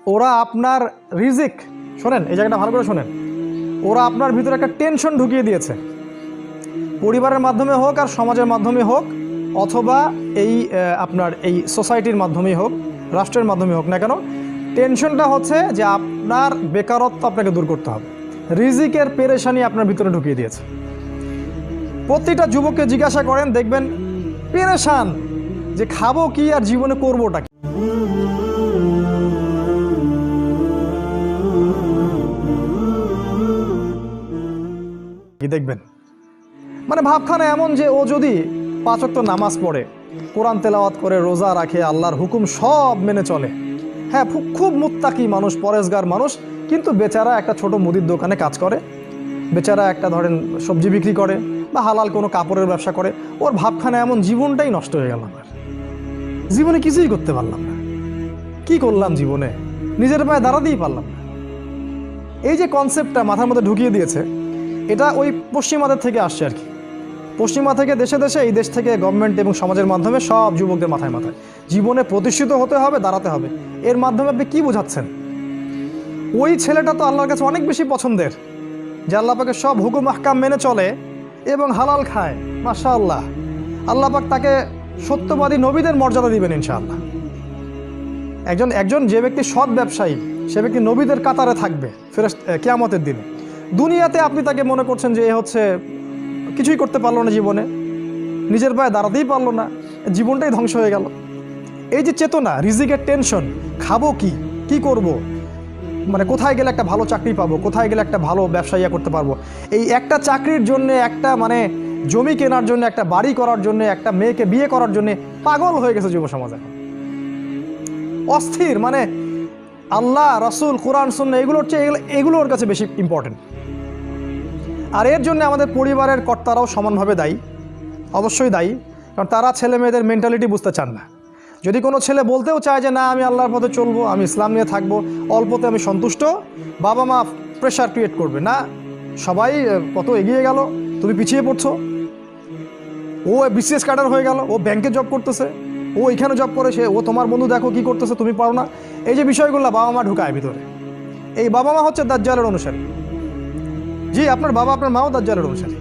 ওরা আপনার রিজিক, শোনেন এই জায়গাটা ভালো করে শোনেন, ওরা আপনার ভিতরে একটা টেনশন ঢুকিয়ে দিয়েছে, পরিবারের মাধ্যমে হোক আর সমাজের মাধ্যমে হোক, অথবা এই আপনার এই সোসাইটির মাধ্যমেই হোক, রাষ্ট্রের মাধ্যমে হোক না কেন, টেনশনটা হচ্ছে যে আপনার বেকারত্ব আপনাকে দূর করতে হবে। রিজিকের পেরেশানি আপনার ভিতরে ঢুকিয়ে দিয়েছে। প্রতিটা যুবককে জিজ্ঞাসা করেন, দেখবেন পেরেশান যে খাবো কি আর জীবনে করবোটা কি, দেখবেন মানে ভাবখানা এমন যে ও যদি 5 ওয়াক্ত নামাজ পড়ে, কোরআন তেলাওয়াত করে, রোজা রাখে, আল্লাহর হুকুম সব মেনে চলে, হ্যাঁ খুব মুত্তাকি মানুষ, পরেজগার মানুষ, কিন্তু বেচারা একটা ছোট মুদির দোকানে কাজ করে, বেচারা একটা ধরেন সবজি বিক্রি করে বা হালাল কোনো কাপড়ের ব্যবসা করে, ওর ভাবখানা এমন জীবনটাই নষ্ট হয়ে গেল। আমার জীবনে কিছুই করতে পারলাম না, কি করলাম জীবনে, নিজের পায়ে দাঁড়াতেই পারলাম না। এই যে কনসেপ্টটা মাথার মধ্যে ঢুকিয়ে দিয়েছে, এটা ওই পশ্চিমাদের থেকে আসছে আর কি। পশ্চিমা থেকে দেশে দেশে, এই দেশ থেকে গভর্নমেন্ট এবং সমাজের মাধ্যমে সব যুবকদের মাথায় মাথায় জীবনে প্রতিষ্ঠিত হতে হবে, দাঁড়াতে হবে। এর মাধ্যমে আপনি কি বোঝাচ্ছেন? ওই ছেলেটা তো আল্লাহর কাছে অনেক বেশি পছন্দের, যে আল্লাহ পাকের সব হুকুম আহকাম মেনে চলে এবং হালাল খায়, মাশাআল্লাহ। আল্লাহ পাক তাকে সত্যবাদী নবীদের মর্যাদা দিবেন ইনশাআল্লাহ। একজন যে ব্যক্তি সৎ ব্যবসায়ী, সে ব্যক্তি নবীদের কাতারে থাকবে কিয়ামতের দিনে। দুনিয়াতে আপনি তাকে মনে করছেন যে এ হচ্ছে কিছুই করতে পারলো না জীবনে, নিজের পায়ে দাঁড়াতেই পারলো না, জীবনটাই ধ্বংস হয়ে গেল। এই যে চেতনা, রিজিকের টেনশন, খাবো কি করব, মানে কোথায় গেলে একটা ভালো চাকরি পাবো, কোথায় গেলে একটা ভালো ব্যবসায়িয়া করতে পারবো, এই একটা চাকরির জন্য, একটা মানে জমি কেনার জন্য, একটা বাড়ি করার জন্য, একটা মেয়েকে বিয়ে করার জন্য পাগল হয়ে গেছে যুব সমাজ এখন, অস্থির। মানে আল্লাহ, রাসূল, কোরআন, সুন্নাহ এগুলোর চেয়ে এগুলো ওর কাছে বেশি ইম্পর্টেন্ট। আর এর জন্য আমাদের পরিবারের কর্তারাও সমানভাবে দায়ী, অবশ্যই দায়ী, কারণ তারা ছেলে মেয়েদের মেন্টালিটি বুঝতে চান না। যদি কোনো ছেলে বলতেও চায় যে না আমি আল্লাহর পথে চলবো, আমি ইসলাম নিয়ে থাকবো, অল্পতে আমি সন্তুষ্ট, বাবা মা প্রেশার ক্রিয়েট করবে, না সবাই কত এগিয়ে গেল, তুমি পিছিয়ে পড়ছো, ও বিসিএস ক্যাডার হয়ে গেল, ও ব্যাংকে জব করতেছে, ও এখানে জব করে, ও তোমার বন্ধু দেখো কি করতেছে, তুমি পারো না। এই যে বিষয়গুলো বাবা মা ঢুকায় ভিতরে, এই বাবা মা হচ্ছে দাজ্জালের অনুসারী। জি, আপনার বাবা আপনার মাও দাজ্জালের অনুসারী,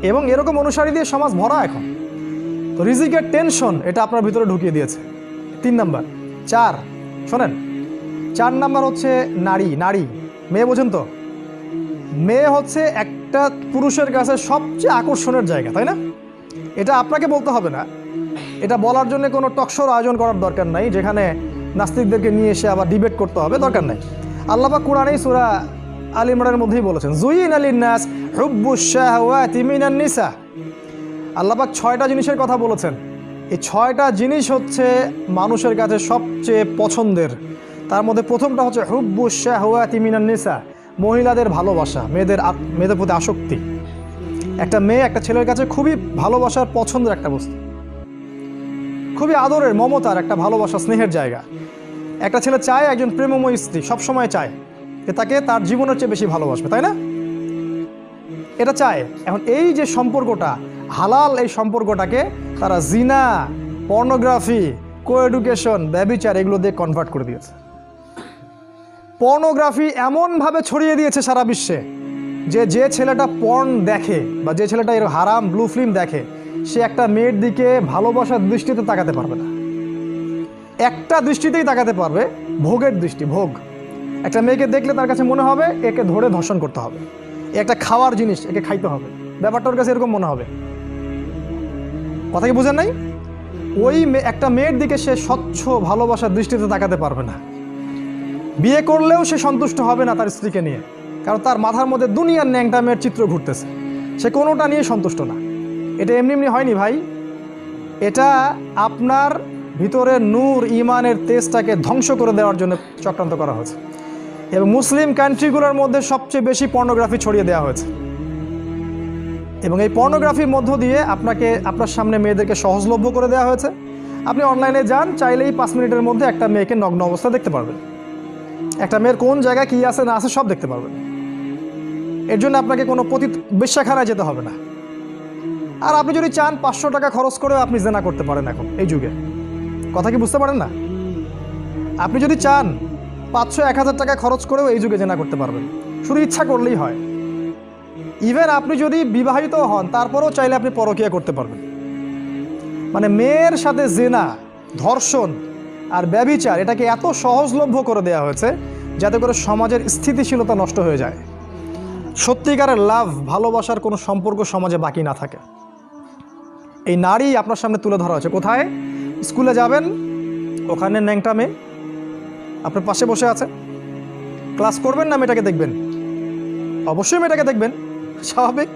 এবং এরকম অনুসারী দিয়ে সমাজ ভরা এখন। তো রিজিকের টেনশন এটা আপনার ভিতরে ঢুকিয়ে দিয়েছে। 3 নাম্বার। 4 শোনেন, 4 নাম্বার হচ্ছে নারী। মেয়ে বোঝেন তো, মেয়ে হচ্ছে একটা পুরুষের কাছে সবচেয়ে আকর্ষণের জায়গা, তাই না? এটা আপনাকে বলতে হবে না, এটা বলার জন্য কোনো টকশোর আয়োজন করার দরকার নাই, যেখানে নাস্তিকদেরকে নিয়ে এসে আবার ডিবেট করতে হবে, দরকার নাই। আল্লাহ পাক কোরআনেই সূরা আল ইমরানের মধ্যেই বলেছেন, যুইনা লিন-নাস হুব্বুশ শাহাওয়াতি মিনান নিসা। আল্লাহ পাক 6টা জিনিসের কথা বলেছেন। এই 6টা জিনিস হচ্ছে মানুষের কাছে সবচেয়ে পছন্দের। তার মধ্যে প্রথমটা হচ্ছে হুব্বুশ শাহাওয়াতি মিনান নিসা, মহিলাদের ভালোবাসা, মেয়েদের প্রতি আসক্তি। একটা মেয়ে একটা ছেলের কাছে খুবই ভালোবাসার, পছন্দের একটা বস্তু, খুবই আদরের, মমতার একটা ভালোবাসা, স্নেহের জায়গা। একটা ছেলে চায় একজন প্রেমময় স্ত্রী, সবসময় চায় যে তাকে তার জীবনের চেয়ে বেশি ভালোবাসবে, তাই না? এটা চায়। এখন এই যে সম্পর্কটা হালাল, এই সম্পর্কটাকে তারা জিনা, পর্নোগ্রাফি, কোএডুকেশন, ব্যভিচার এগুলো দিয়ে কনভার্ট করে দিয়েছে। পর্নোগ্রাফি এমনভাবে ছড়িয়ে দিয়েছে সারা বিশ্বে যে ছেলেটা পর্ন দেখে বা যে ছেলেটা এর হারাম ব্লু ফিল্ম দেখে, সে একটা মেয়ের দিকে ভালোবাসার দৃষ্টিতে তাকাতে পারবে না। একটা দৃষ্টিতেই তাকাতে পারবে, ভোগের দৃষ্টি, ভোগ। একটা মেয়েকে দেখলে তার কাছে মনে হবে একে ধরে ধর্ষণ করতে হবে, একটা খাওয়ার জিনিস, একে খাইতে হবে, ব্যাপারটা ওর কাছে এরকম মনে হবে। কথা কি বুঝেন নাই? ওই একটা মেয়ের দিকে সে স্বচ্ছ ভালোবাসার দৃষ্টিতে তাকাতে পারবে না। বিয়ে করলেও সে সন্তুষ্ট হবে না তার স্ত্রীকে নিয়ে, কারণ তার মাথার মধ্যে দুনিয়ার ন্যাংটা মেয়ের চিত্র ঘুরতেছে, সে কোনোটা নিয়ে সন্তুষ্ট না। এটা এমনি এমনি হয়নি ভাই, এটা আপনার ভিতরের নূর, ইমানের তেজটাকে ধ্বংস করে দেওয়ার জন্য চক্রান্ত করা হয়েছে। এবং মুসলিম কান্ট্রিগুলোর মধ্যে সবচেয়ে বেশি পর্নোগ্রাফি ছড়িয়ে দেওয়া হয়েছে, এবং এই পর্নোগ্রাফির মধ্য দিয়ে আপনার সামনে মেয়েদেরকে সহজলভ্য করে দেওয়া হয়েছে। আপনি অনলাইনে যান, চাইলেই 5 মিনিটের মধ্যে একটা মেয়েকে নগ্ন অবস্থা দেখতে পারবেন, একটা মেয়ের কোন জায়গায় কী আছে না আছে সব দেখতে পারবেন। এর জন্য আপনাকে কোনো বেশ্যাখানায় যেতে হবে না। আর আপনি যদি চান 500 টাকা খরচ করেও আপনি জেনা করতে পারেন এখন এই যুগে। কথা কি বুঝতে পারেন না? আপনি যদি চান 500-1000 টাকা খরচ করেও এই যুগে জেনা করতে পারবেন, শুধু ইচ্ছা করলেই হয়। ইভেন আপনি যদি বিবাহিত হন তারপরেও চাইলে আপনি পরকীয়া করতে পারবেন। মানে মেয়ের সাথে জেনা, ধর্ষণ আর ব্যভিচার এটাকে এত সহজলভ্য করে দেওয়া হয়েছে যাতে করে সমাজের স্থিতিশীলতা নষ্ট হয়ে যায়, সত্যিকারের লাভ ভালোবাসার কোনো সম্পর্ক সমাজে বাকি না থাকে। এই নারী আপনার সামনে তুলে ধরা হয়েছে। কোথায়? স্কুলে যাবেন, ওখানে ন্যাংটা মেয়ে আপনার পাশে বসে আছে। ক্লাস করবেন না মেয়েটাকে দেখবেন? অবশ্যই মেয়েটাকে দেখবেন, স্বাভাবিক।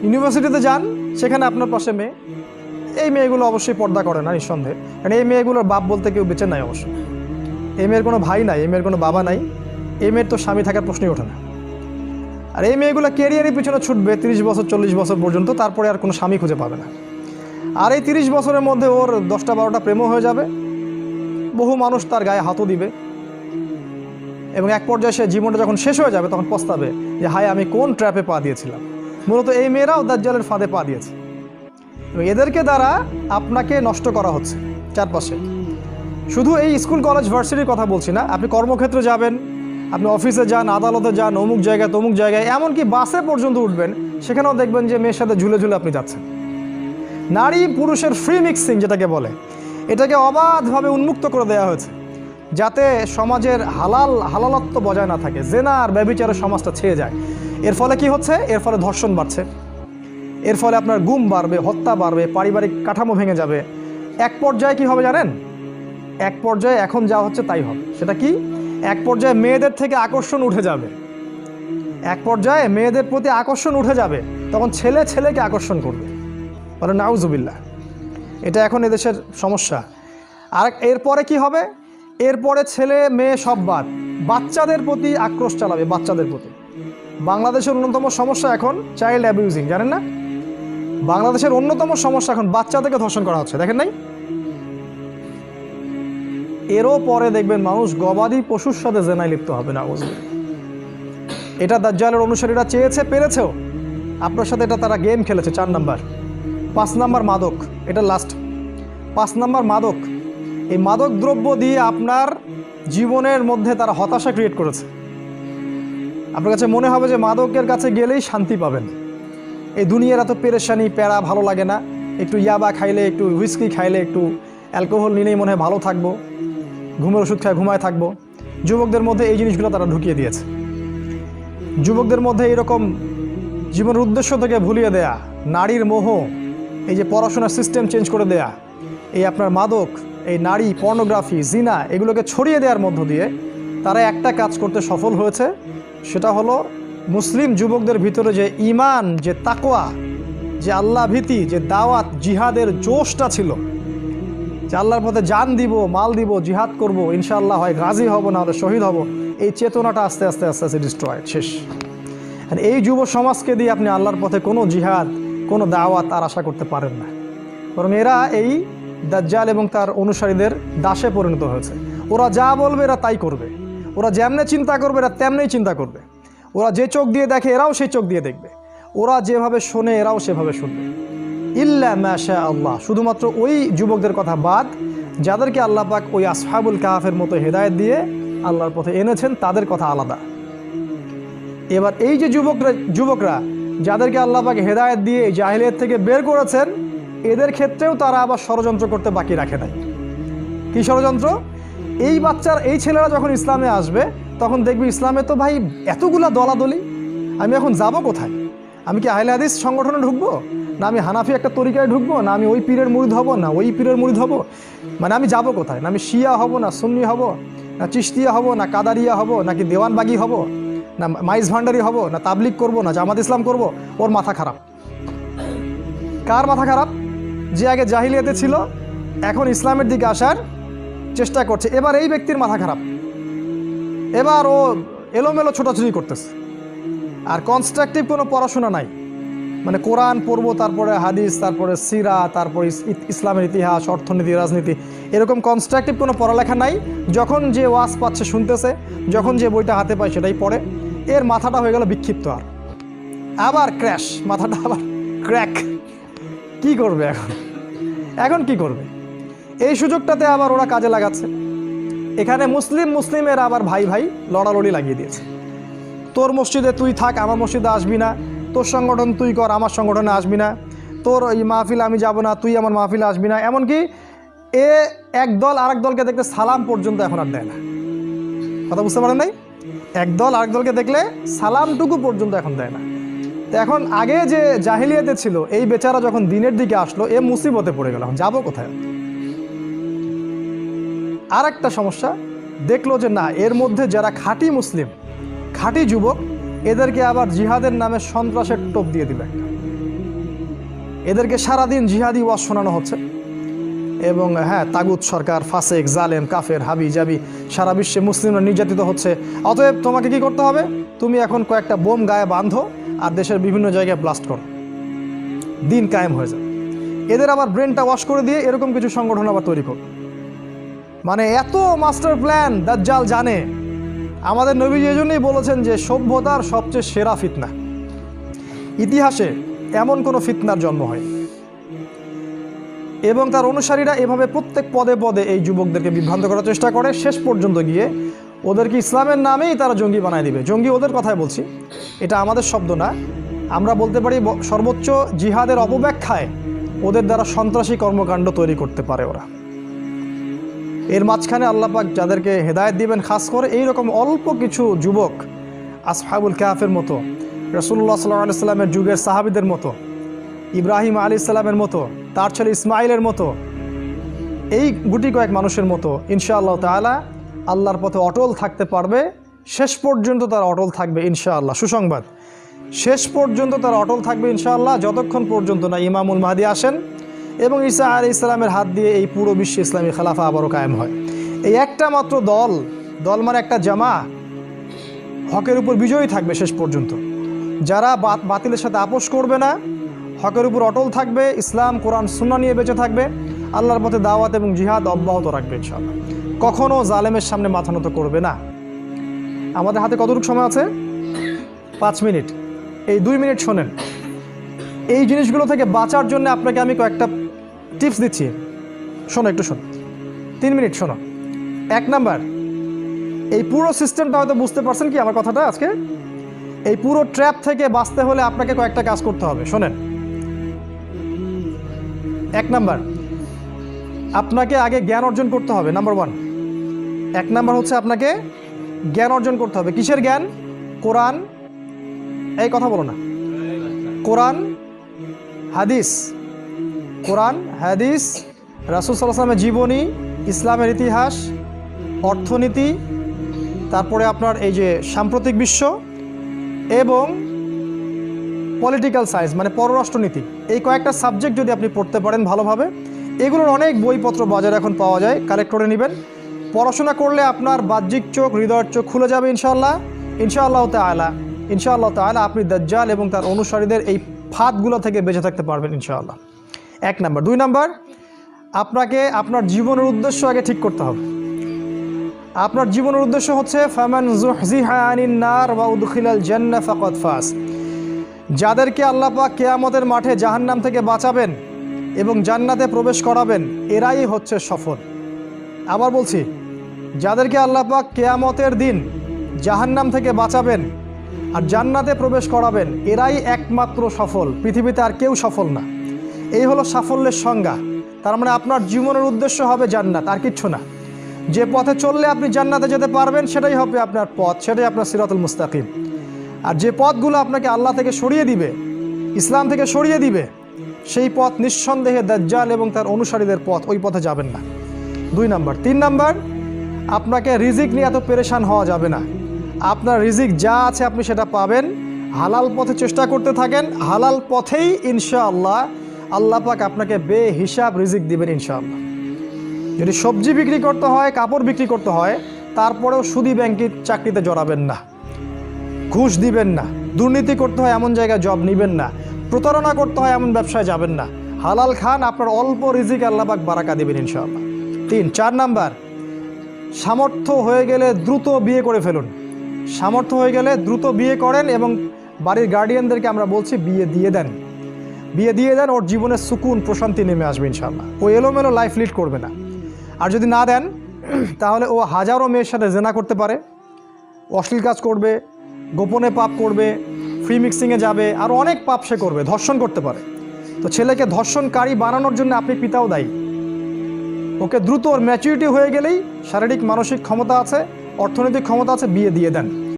ইউনিভার্সিটিতে যান, সেখানে আপনার পাশে মেয়ে। এই মেয়েগুলো অবশ্যই পর্দা করে না নিঃসন্দেহে, কারণ এই মেয়েগুলোর বাপ বলতে কেউ বেঁচে নাই। অবশ্য এই মেয়ের কোনো ভাই নাই, এই মেয়ের কোনো বাবা নাই, এই মেয়ের তো স্বামী থাকার প্রশ্নই ওঠে না। আর এই মেয়েগুলো ক্যারিয়ারের পিছনে ছুটবে 30 বছর 40 বছর পর্যন্ত, তারপরে আর কোনো স্বামী খুঁজে পাবে না। আর এই 30 বছরের মধ্যে ওর 10টা-12টা প্রেমও হয়ে যাবে, বহু মানুষ তার গায়ে হাতও দিবে, এবং এক পর্যায়ে সে জীবনটা যখন শেষ হয়ে যাবে তখন পস্তাবে যে হায় আমি কোন ট্র্যাপে পা দিয়েছিলাম। মূলত এই মেয়েরাও দাজ্জালের ফাঁদে পা দিয়েছে, এবং এদেরকে দ্বারা আপনাকে নষ্ট করা হচ্ছে চারপাশে। শুধু এই স্কুল কলেজ ভার্সিটির কথা বলছি না, আপনি কর্মক্ষেত্রে যাবেন, আপনি অফিসে যান, আদালতে যান, অমুক জায়গায় তমুক জায়গায়, এমনকি বাসে পর্যন্ত উঠবেন, সেখানেও দেখবেন যে মেয়ের সাথে ঝুলে ঝুলে আপনি যাচ্ছেন। নারী পুরুষের ফ্রি মিক্সিং যেটাকে বলে, এটাকে অবাধভাবে উন্মুক্ত করে দেওয়া হয়েছে যাতে সমাজের হালালত্ব বজায় না থাকে, জেনা আর ব্যভিচারের সমাজটা ছেয়ে যায়। এর ফলে কি হচ্ছে? এর ফলে ধর্ষণ বাড়ছে, এর ফলে আপনার গুম বাড়বে, হত্যা বাড়বে, পারিবারিক কাঠামো ভেঙে যাবে। এক পর্যায়ে কি হবে জানেন? এক পর্যায়ে এখন যা হচ্ছে তাই হবে। সেটা কি? এক পর্যায়ে মেয়েদের থেকে আকর্ষণ উঠে যাবে, এক পর্যায়ে মেয়েদের প্রতি আকর্ষণ উঠে যাবে, তখন ছেলে ছেলেকে আকর্ষণ করবে। বলে নাউজুবিল্লাহ, এটা এখন এদেশের সমস্যা। আর এরপরে কি হবে? এরপরে ছেলে মেয়ে সব বাদ, বাচ্চাদের প্রতি আক্রোশ চালাবে, বাচ্চাদের প্রতি। বাংলাদেশের অন্যতম সমস্যা এখন চাইল্ড অ্যাবিউজিং, জানেন না? বাংলাদেশের অন্যতম সমস্যা এখন বাচ্চাদেরকে ধর্ষণ করা হচ্ছে, দেখেন নাই? এরও পরে দেখবেন মানুষ গবাদি পশুর সাথে জেনায় লিপ্ত হবে না। এটা দাজ্জালের অনুসারীরা চেয়েছে, পেরেছেও। আপনার সাথে এটা তারা গেম খেলেছে। 4 নাম্বার। 5 নাম্বার মাদক, এটা লাস্ট। 5 নাম্বার মাদক। এই মাদক দ্রব্য দিয়ে আপনার জীবনের মধ্যে তারা হতাশা ক্রিয়েট করেছে। আপনার কাছে মনে হবে যে মাদকের কাছে গেলেই শান্তি পাবেন। এই দুনিয়ার এত পেরেশানি, প্যারা ভালো লাগে না, একটু ইয়াবা খাইলে, একটু হুইস্কি খাইলে, একটু অ্যালকোহল নিলেই মনে হয় ভালো থাকবো, ঘুমের ওষুধ খায় ঘুমায় থাকবো। যুবকদের মধ্যে এই জিনিসগুলো তারা ঢুকিয়ে দিয়েছে। যুবকদের মধ্যে এরকম জীবনের উদ্দেশ্য থেকে ভুলিয়ে দেয়া, নারীর মোহ, এই যে পড়াশোনার সিস্টেম চেঞ্জ করে দেয়া, এই আপনার মাদক, এই নারী, পর্নোগ্রাফি, জিনা, এগুলোকে ছড়িয়ে দেওয়ার মধ্য দিয়ে তারা একটা কাজ করতে সফল হয়েছে। সেটা হলো মুসলিম যুবকদের ভিতরে যে ঈমান, যে তাকওয়া, যে আল্লাহ ভীতি, যে দাওয়াত, জিহাদের জোশটা ছিল, যে আল্লাহর পথে জান দিব, মাল দিব, জিহাদ করব, ইনশাআল্লাহ হয় গাজী হব, না হলে শহীদ হব, এই চেতনাটা আস্তে আস্তে আস্তে আস্তে ডিস্ট্রয়েড, শেষ। আর এই যুব সমাজকে দিয়ে আপনি আল্লাহর পথে কোনো জিহাদ, কোনো দাওয়াত আর আশা করতে পারেন না। বরং এরা এই দাজ্জাল এবং তার অনুসারীদের দাসে পরিণত হয়েছে। ওরা যা বলবে এরা তাই করবে, ওরা যেমনে চিন্তা করবে এরা তেমনেই চিন্তা করবে, ওরা যে চোখ দিয়ে দেখে এরাও সেই চোখ দিয়ে দেখবে, ওরা যেভাবে শোনে এরাও সেভাবে শুনবে। ইল্লা মাশা আল্লাহ, শুধুমাত্র ওই যুবকদের কথা বাদ যাদেরকে আল্লাহ পাক ওই আসহাবুল কাহাফের মতো হেদায়েত দিয়ে আল্লাহর পথে এনেছেন, তাদের কথা আলাদা। এবার এই যে যুবকরা যাদেরকে আল্লাহ পাক হেদায়েত দিয়ে জাহিলিয়াত থেকে বের করেছেন, এদের ক্ষেত্রেও তারা আবার ষড়যন্ত্র করতে বাকি রাখে নাই। কি ষড়যন্ত্র? এই ছেলেরা যখন ইসলামে আসবে তখন দেখবি ইসলামে তো ভাই এতগুলা দলাদলি, আমি এখন যাব কোথায়? আমি কি আহলে হাদিস সংগঠনে ঢুকবো, না আমি হানাফি একটা তরিকায় ঢুকবো, না আমি ওই পীরের মুরিদ হব, না ওই পীরের মুরিদ হব? মানে আমি যাব কোথায়? না আমি শিয়া হব, না সুন্নি হব, না চিশতিয়া হব, না কাদারিয়া হব, নাকি দেওয়ানবাগি হব, না মাইজ ভান্ডারি হব, না তাবলিগ করব, না জামাত ইসলাম করব? ওর মাথা খারাপ। কার মাথা খারাপ? যে আগে জাহিলিয়াতে ছিল, এখন ইসলামের দিকে আসার চেষ্টা করছে। এবার এই ব্যক্তির মাথা খারাপ, এবার ও এলোমেলো ছোটাছুটি করতেছে, আর কনস্ট্রাকটিভ কোনো পড়াশোনা নাই। মানে কোরআন পড়বো, তারপরে হাদিস, তারপরে সিরা, তারপরে ইসলামের ইতিহাস, অর্থনীতি, রাজনীতি, এরকম কনস্ট্রাকটিভ কোনো পড়ালেখা নাই। যখন যে ওয়াজ পাচ্ছে শুনতেছে, যখন যে বইটা হাতে পায় সেটাই পড়ে। এর মাথাটা হয়ে গেল বিক্ষিপ্ত, আর আবার ক্র্যাশ, মাথাটা আবার ক্র্যাক। কি করবে এখন? কি করবে? এই সুযোগটাতে আবার ওরা কাজে লাগাচ্ছে। এখানে মুসলিমের আবার ভাই ভাই লড়ালড়ি লাগিয়ে দিয়েছে। তোর মসজিদে তুই থাক, আমার মসজিদে আসবি না, তোর সংগঠন তুই কর, আমার সংগঠনে আসবি না, তোর এই মাহফিলে আমি যাব না, তুই আমার মাহফিলে আসবি না। এমনকি এক দল আরেক দলকে দেখলে সালাম পর্যন্ত এখন আর দেয় না। কথা বুঝতে পারেন নাই? এক দল আরেক দলকে দেখলে সালামটুকু পর্যন্ত এখন দেয় না। তো এখন আগে যে জাহিলিয়াতে ছিল, এই বেচারা যখন দিনের দিকে আসলো, এ মুসিবতে পড়ে গেল, যাবো কোথায়? আর একটা সমস্যা দেখলো যে না, এর মধ্যে যারা খাঁটি মুসলিম, খাঁটি যুবক, এদেরকে আবার জিহাদের নামে সন্ত্রাসের টোপ দিয়ে দিল একটা। এদেরকে সারাদিন জিহাদি ওয়াজ শোনানো হচ্ছে এবং হ্যাঁ, তাগুত সরকার, ফাসেক, জালেম, কাফের, হাবি জাবি, সারা বিশ্বে মুসলিমরা নির্যাতিত হচ্ছে। অতএব তোমাকে কি করতে হবে? তুমি এখন কয়েকটা বোম গায়ে বাঁধো আর দেশের বিভিন্ন জায়গায় ব্লাস্ট করো, দিন কায়েম হয়ে যাবে। এদের আবার ব্রেনটা ওয়াশ করে দিয়ে এরকম কিছু সংগঠন আবার তৈরি করো। মানে এত মাস্টার প্ল্যান দাজ্জাল জানে। আমাদের নবী এই জন্যই বলেছেন যে সভ্যতার সবচেয়ে সেরা ফিতনা, ইতিহাসে এমন কোনো ফিতনার জন্ম হয়। এবং তার অনুসারীরা এভাবে প্রত্যেক পদে পদে এই যুবকদেরকে বিভ্রান্ত করার চেষ্টা করে, শেষ পর্যন্ত গিয়ে ওদেরকে ইসলামের নামেই তারা জঙ্গি বানায় দিবে। জঙ্গি ওদের কথাই বলছি, এটা আমাদের শব্দ না। আমরা বলতে পারি সর্বোচ্চ জিহাদের অপব্যাখ্যায় ওদের দ্বারা সন্ত্রাসী কর্মকাণ্ড তৈরি করতে পারে ওরা। এর মাঝখানে আল্লাহ পাক যাদেরকে হেদায়েত দিবেন, খাস করে এইরকম অল্প কিছু যুবক, আসহাবুল কাহফের মতো, রাসূলুল্লাহ সাল্লাল্লাহু আলাইহি সাল্লামের যুগের সাহাবীদের মতো, ইব্রাহিম আলাইহিস সালামের মতো, তার ছেলে ইসমাইলের মতো, এই গুটি কয়েক মানুষের মতো ইনশাআল্লাহ তাআলা আল্লাহর পথে অটল থাকতে পারবে। শেষ পর্যন্ত তারা অটল থাকবে ইনশাআল্লাহ। সুসংবাদ, শেষ পর্যন্ত তারা অটল থাকবে ইনশাআল্লাহ, যতক্ষণ পর্যন্ত না ইমামুল মাহদি আসেন এবং ঈসা আলাইহিস সালামের হাত দিয়ে এই পুরো বিশ্বে ইসলামী খেলাফা আবারও কায়েম হয়। এই একটা মাত্র দল মানে একটা জামা হকের উপর বিজয়ী থাকবে শেষ পর্যন্ত। যারা বাতিলের সাথে আপোষ করবে না, হকের উপর অটল থাকবে, ইসলাম কোরআন সুন্নাহ নিয়ে বেঁচে থাকবে, আল্লাহর পথে দাওয়াত এবং জিহাদ অব্যাহত রাখবে ইনশাআল্লাহ। কখনো জালেমের সামনে মাথা নত করবে না। আমাদের হাতে কতটুকু সময় আছে? 5 মিনিট। এই 2 মিনিট শোনেন। এই জিনিসগুলো থেকে বাঁচার জন্য আপনাকে আমি কয়েকটা টিপস দিচ্ছি, শোনো, একটু শোনো। 3 মিনিট শোনো। 1 নাম্বার, এই পুরো সিস্টেমটা হয়তো বুঝতে পারছেন কি আমার কথাটা আজকে? এই পুরো ট্র্যাপ থেকে বাঁচতে হলে আপনাকে কয়েকটা কাজ করতে হবে, শোনেন। 1 নাম্বার, আপনাকে আগে জ্ঞান অর্জন করতে হবে। নাম্বার 1, 1 নাম্বার হচ্ছে আপনাকে জ্ঞান অর্জন করতে হবে। কিসের জ্ঞান? কোরআন, এই কথা বলো না, কোরআন হাদিস, কোরআন হাদিস, রাসূল সাল্লাল্লাহু আলাইহি ওয়াসাল্লামের জীবনী, ইসলামের ইতিহাস, অর্থনীতি, তারপরে আপনার এই যে সাম্প্রতিক বিশ্ব এবং পলিটিক্যাল সায়েন্স মানে পররাষ্ট্রনীতি, এই কয়েকটা সাবজেক্ট যদি আপনি পড়তে পারেন ভালোভাবে, এগুলোর অনেক বইপত্র বাজারে এখন পাওয়া যায়, কালেক্ট করে নেবেন। পড়াশোনা করলে আপনার বাহ্যিক চোখ, হৃদয়ের চোখ খুলে যাবে ইনশাআল্লাহ। ইনশাআল্লাহ তাআলা আপনি দাজ্জাল এবং তার অনুসারীদের এই ফাঁদগুলো থেকে বেঁচে থাকতে পারবেন ইনশাআল্লাহ। 1 নাম্বার। 2 নাম্বার, আপনাকে আপনার জীবনের উদ্দেশ্য আগে ঠিক করতে হবে। আপনার জীবনের উদ্দেশ্য হচ্ছে ফামান যুহজিহা আনিন নার ওয়া উদখিলাল জান্নাহ ফাকাদ ফাজ। যাদেরকে আল্লাহ পাক কিয়ামতের মাঠে জাহান্নাম থেকে বাঁচাবেন এবং জান্নাতে প্রবেশ করাবেন, এরাই হচ্ছে সফল। আবার বলছি, যাদেরকে আল্লাহ পাক কিয়ামতের দিন জাহান্নাম থেকে বাঁচাবেন আর জান্নাতে প্রবেশ করাবেন, এরাই একমাত্র সফল। পৃথিবীতে আর কেউ সফল না। এই হলো সাফল্যের সংজ্ঞা। তার মানে আপনার জীবনের উদ্দেশ্য হবে জান্নাত, আর কিচ্ছু না। যে পথে চললে আপনি জান্নাতে যেতে পারবেন সেটাই হবে আপনার পথ, সেটাই আপনার সিরাতুল মুস্তাকিম। আর যে পথগুলো আপনাকে আল্লাহ থেকে সরিয়ে দিবে, ইসলাম থেকে সরিয়ে দিবে, সেই পথ নিঃসন্দেহে দাজ্জাল এবং তার অনুসারীদের পথ, ওই পথে যাবেন না। 2 নাম্বার। 3 নাম্বার, আপনাকে রিজিক নিয়ে এত পেরেশান হওয়া যাবে না। আপনার রিজিক যা আছে আপনি সেটা পাবেন। হালাল পথে চেষ্টা করতে থাকেন, হালাল পথেই ইনশাআল্লাহ আল্লাহ পাক আপনাকে বেহিসাব রিজিক দিবেন ইনশাআল্লাহ। যদি সবজি বিক্রি করতে হয়, কাপড় বিক্রি করতে হয়, তারপরেও সুদী ব্যাংকের চাকরিতে জড়াবেন না, ঘুষ দিবেন না, দুর্নীতি করতে হয় এমন জায়গায় জব নেবেন না, প্রতারণা করতে হয় এমন ব্যবসায় যাবেন না। হালাল খান, আপনার অল্প রিজিক আল্লাহ পাক বারাকা দিবেন ইনশাআল্লাহ। 4 নাম্বার, সামর্থ্য হয়ে গেলে দ্রুত বিয়ে করে ফেলুন। সামর্থ্য হয়ে গেলে দ্রুত বিয়ে করেন এবং বাড়ির গার্ডিয়ানদেরকে আমরা বলছি বিয়ে দিয়ে দেন। বিয়ে দিয়ে দেন, ওর জীবনে সুকুন প্রশান্তি নেমে আসবে ইনশাআল্লাহ। ও এলোমেলো লাইফ লিড করবে না। আর যদি না দেন তাহলে ও হাজারো মেয়ের সাথে জেনা করতে পারে, অশ্লীল কাজ করবে, গোপনে পাপ করবে, ফ্রি মিক্সিংয়ে যাবে, আর অনেক পাপ সে করবে, ধর্ষণ করতে পারে। তো ছেলেকে ধর্ষণকারী বানানোর জন্য আপনি পিতাও দায়ী। ওকে দ্রুত ওর ম্যাচুরিটি হয়ে গেলেই, শারীরিক মানসিক ক্ষমতা আছে, অর্থনৈতিক ক্ষমতা আছে, বিয়ে দিয়ে দেন।